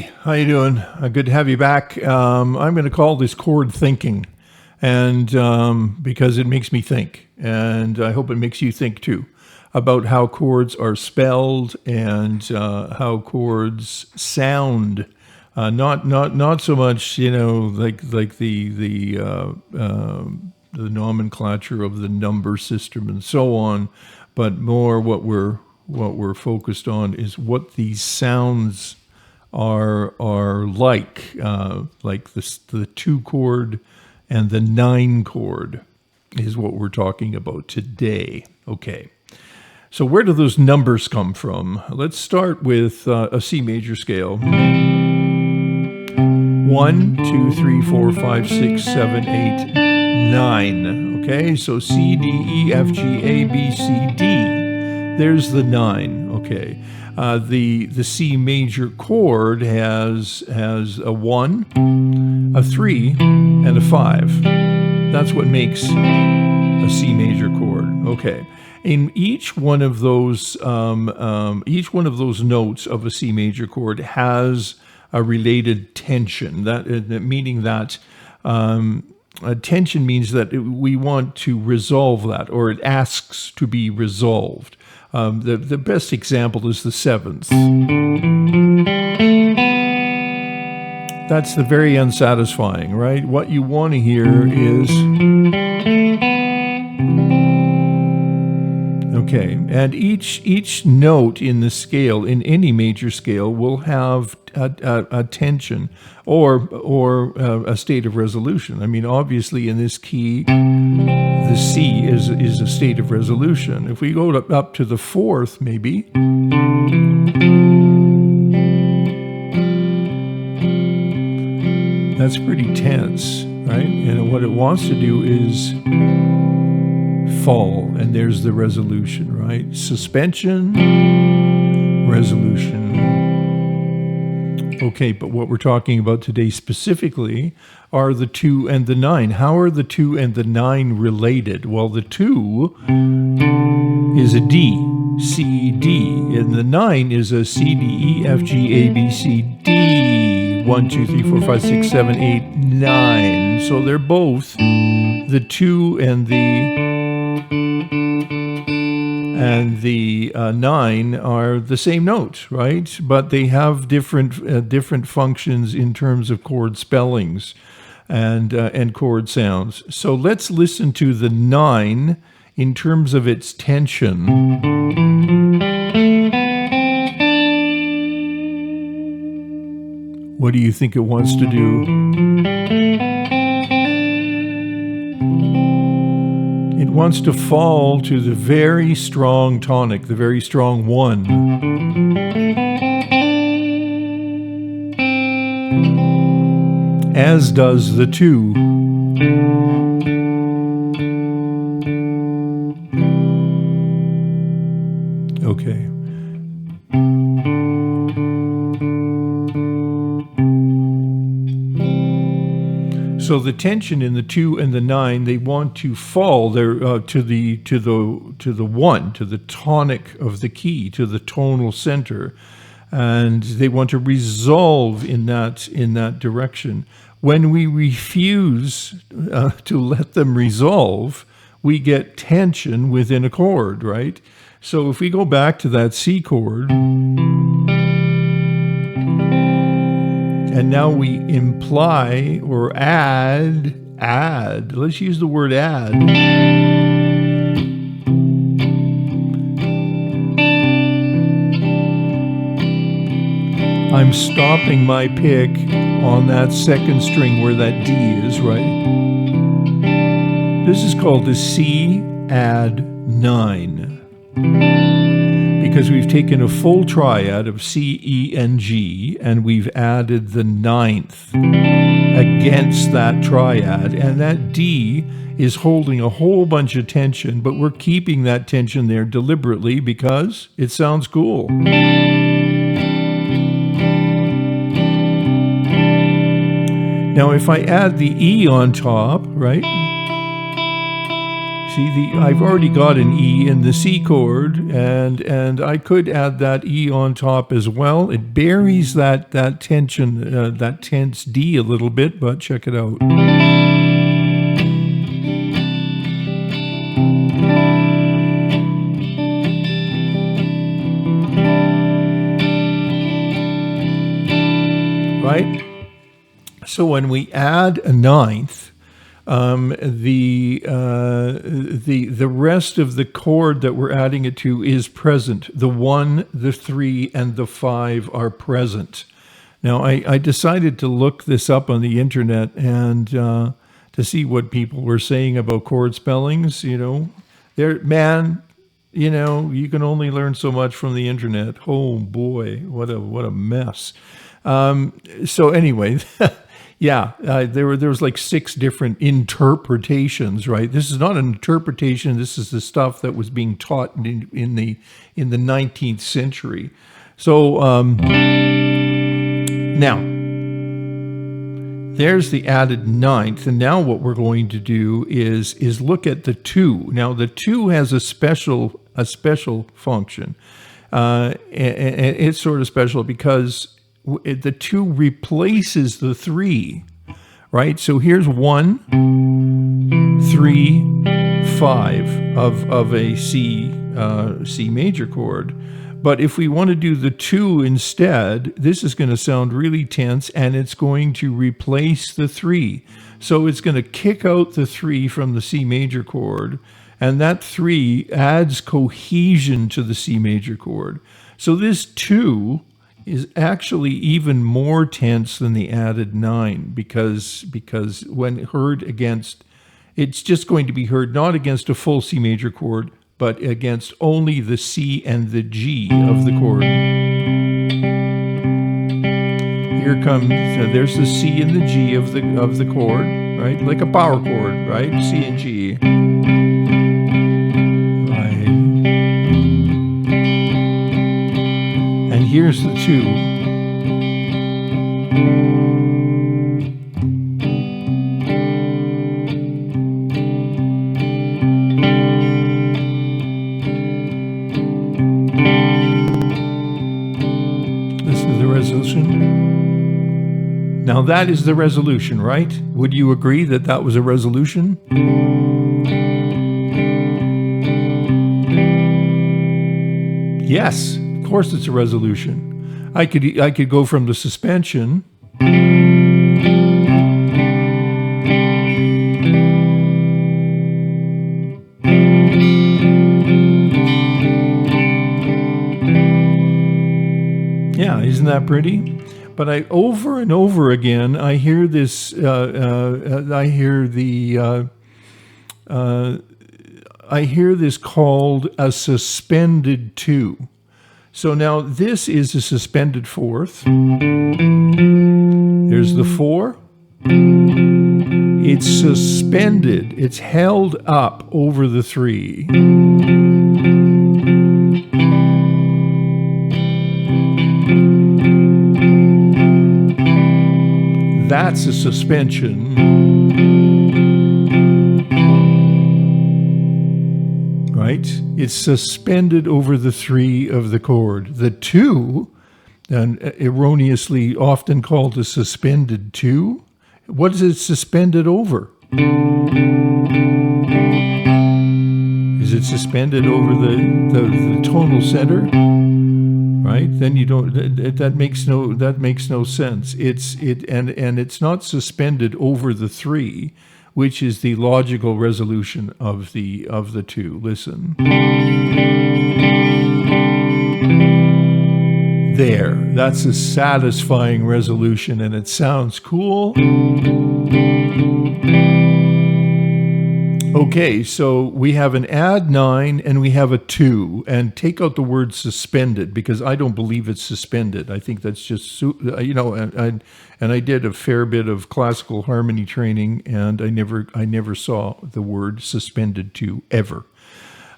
How you doing? Good to have you back. I'm going to call this chord thinking, and because it makes me think, and I hope it makes you think too, about how chords are spelled and how chords sound. Not so much, like the nomenclature of the number system and so on, but more what we're focused on is what these sounds are like the 2 chord and the 9 chord is what we're talking about today. Okay. So where do those numbers come from? Let's start with a C major scale. 1, 2, 3, 4, 5, 6, 7, 8, 9. Okay, so C, D, E, F, G, A, B, C, D. There's the 9. Okay, the C major chord has a 1, a 3, and a 5. That's what makes a C major chord. Okay. In each one of those notes of a C major chord has a related tension. Meaning that a tension means that we want to resolve that, or it asks to be resolved. The best example is the 7th. That's the very unsatisfying, right? What you want to hear is... Okay, and each note in the scale, in any major scale, will have a tension or a state of resolution. I mean, obviously, in this key, the C is a state of resolution. If we go up to the 4th, maybe, that's pretty tense, right? And what it wants to do is fall, and there's the resolution, right? Suspension, resolution. Okay, but what we're talking about today specifically are the 2 and the 9. How are the 2 and the 9 related? Well, the 2 is a D, C, D, and the 9 is a C, D, E, F, G, A, B, C, D. 1, 2, 3, 4, 5, 6, 7, 8, 9. So they're both the 2 and the 9 are the same note, right? But they have different functions in terms of chord spellings and chord sounds. So let's listen to the 9 in terms of its tension. What do you think it wants to do? It wants to fall to the very strong tonic, the very strong 1. As does the 2. Okay. So the tension in the 2 and the 9, they want to fall there to the 1, to the tonic of the key, to the tonal center, and they want to resolve in that direction. When we refuse to let them resolve, we get tension within a chord, right? So if we go back to that C chord, and now we imply or add, let's use the word add. I'm stopping my pick on that 2nd string where that D is, right? This is called the C add 9. Because we've taken a full triad of C, E, and G, and we've added the 9th against that triad, and that D is holding a whole bunch of tension, but we're keeping that tension there deliberately because it sounds cool. Now, if I add the E on top, right? See, I've already got an E in the C chord, and I could add that E on top as well. It buries that tension, that tense D a little bit, but check it out. Right? So when we add a ninth, the rest of the chord that we're adding it to is present. The 1, the 3, and the 5 are present. Now, I decided to look this up on the internet and to see what people were saying about chord spellings. You know, you can only learn so much from the internet. Oh boy, what a mess. So anyway. Yeah, there was like 6 different interpretations, right? This is not an interpretation. This is the stuff that was being taught in the 19th century. So now there's the added ninth, and now what we're going to do is look at the 2. Now the 2 has a special function. And it's sort of special because the 2 replaces the 3, right? So here's 1, 3, 5 of a C major chord. But if we want to do the 2 instead, this is going to sound really tense, and it's going to replace the 3. So it's going to kick out the 3 from the C major chord, and that 3 adds cohesion to the C major chord. So this 2 is actually even more tense than the added 9 because when heard against, it's just going to be heard not against a full C major chord, but against only the C and the G of the chord. Here comes, there's the C and the G of the chord, right? Like a power chord, right? C and G. And here's the 2. This is the resolution. Now that is the resolution, right? Would you agree that that was a resolution? Yes. Of course it's a resolution. I could go from the suspension yeah, isn't that pretty? But over and over again I hear this I hear this called a suspended 2. So now this is a suspended 4th. There's the 4. It's suspended. It's held up over the 3. That's a suspension. Right? It's suspended over the 3 of the chord. The 2, and erroneously often called a suspended 2, what is it suspended over? Is it suspended over the tonal center? Right? Then you don't. That makes no sense. It's not suspended over the 3. Which is the logical resolution of the 2. Listen. There. That's a satisfying resolution, and it sounds cool. Okay, so we have an add 9 and we have a 2, and take out the word suspended because I don't believe it's suspended. I think that's just, and I did a fair bit of classical harmony training, and I never saw the word suspended 2 ever.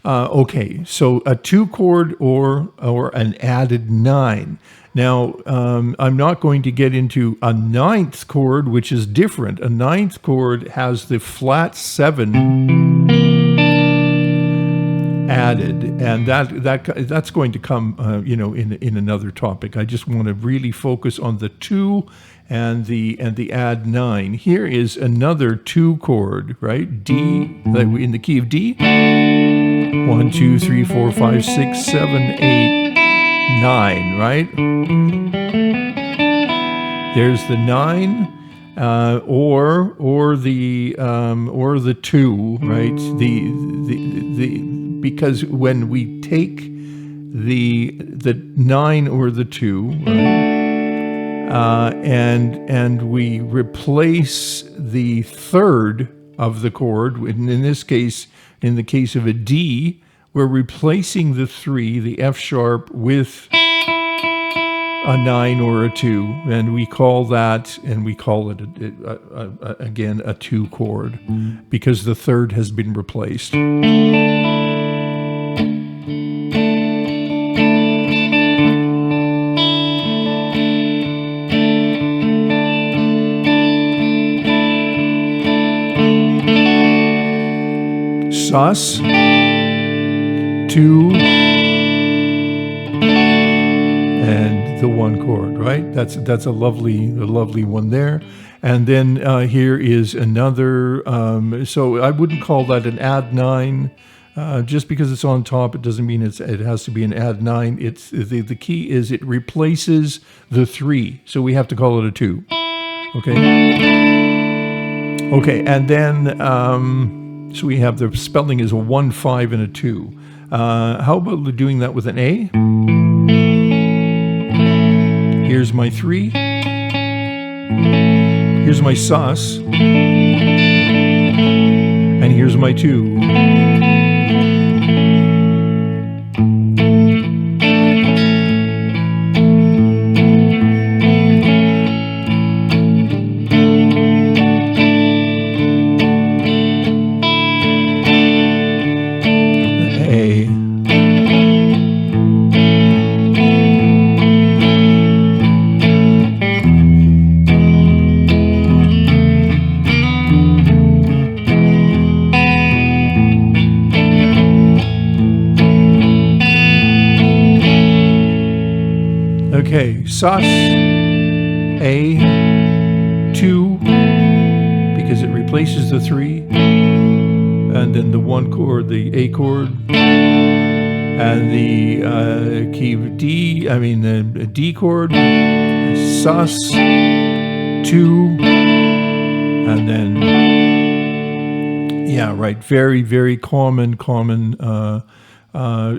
Okay, so a 2 chord or an added 9. Now, I'm not going to get into a 9th chord, which is different. A 9th chord has the flat 7 added, and that's going to come, in another topic. I just want to really focus on the 2 and the add 9. Here is another 2 chord, right? D, in the key of D. 1, 2, 3, 4, 5, 6, 7, 8, 9, right? There's the 9, or the 2, right? The because when we take the 9 or the 2, right, and we replace the third of the chord, in this case, in the case of a D, we're replacing the 3, the F sharp, with a 9 or a 2, and we call it again a 2 chord, because the third has been replaced. Sus, 2, and the 1 chord, right? That's a lovely one there. And then here is another. So I wouldn't call that an add 9. Just because it's on top, it doesn't mean it has to be an add 9. It's the key is it replaces the 3, so we have to call it a 2. Okay, and then. So we have the spelling is a 1, 5, and a 2. How about doing that with an A? Here's my 3. Here's my sus. And here's my 2. Okay, sus, A, 2, because it replaces the 3, and then the 1 chord, the A chord, and the key of D, the D chord, sus, 2, and then, yeah, right, very, very common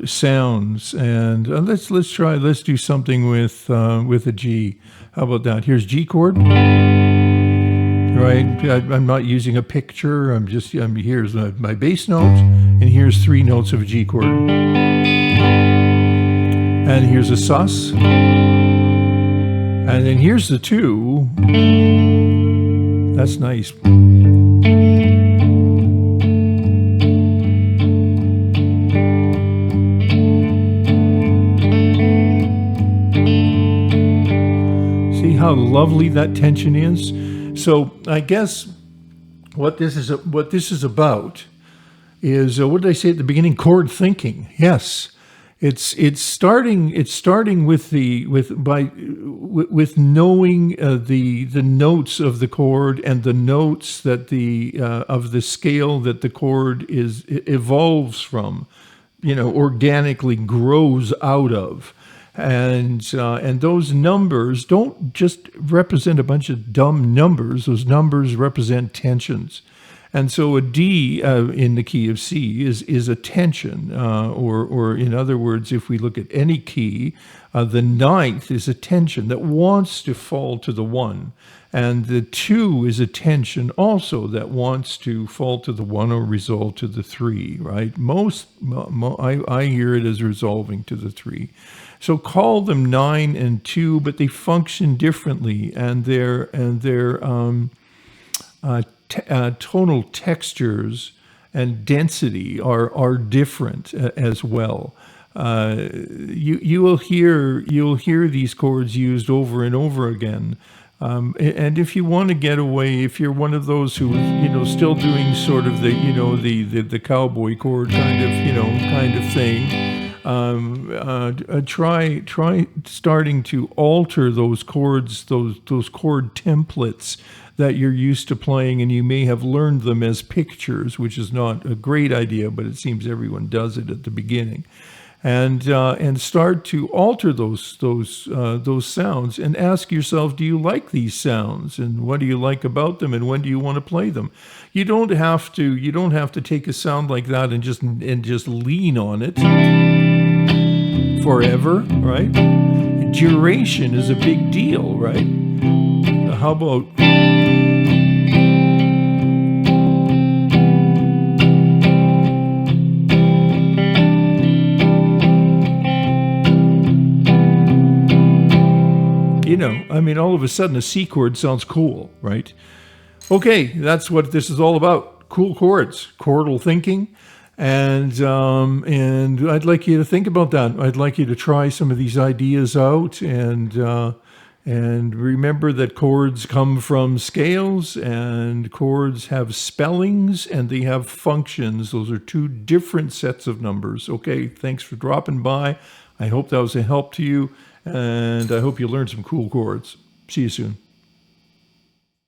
sounds. And let's do something with a G. How about that? Here's G chord, right? I'm not using a picture. Here's my bass note, and here's 3 notes of a G chord, and here's a sus, and then here's the 2. That's nice. How lovely that tension is. So I guess what this is about is what did I say at the beginning? Chord thinking. Yes, it's starting with knowing the notes of the chord and the notes that of the scale that the chord evolves from, organically grows out of. And those numbers don't just represent a bunch of dumb numbers. Those numbers represent tensions. And so a D in the key of C is a tension, or in other words, if we look at any key, the 9th is a tension that wants to fall to the 1. And the 2 is a tension also that wants to fall to the 1 or resolve to the 3, right? I hear it as resolving to the 3. So call them 9 and 2, but they function differently, and their tonal textures and density are different as well. You'll hear these chords used over and over again. And if you want to get away, if you're one of those who, still doing sort of the, the cowboy chord kind of thing, try starting to alter those chords, those chord templates that you're used to playing, and you may have learned them as pictures, which is not a great idea, but it seems everyone does it at the beginning. And start to alter those sounds, and ask yourself, do you like these sounds, and what do you like about them, and when do you want to play them? You don't have to take a sound like that and just lean on it forever, right? Duration is a big deal, right? How about all of a sudden a C chord sounds cool, right? Okay, that's what this is all about. Cool chords, chordal thinking. And I'd like you to think about that. I'd like you to try some of these ideas out, and remember that chords come from scales, and chords have spellings, and they have functions. Those are two different sets of numbers. Okay, thanks for dropping by. I hope that was a help to you, and I hope you learned some cool chords. See you soon.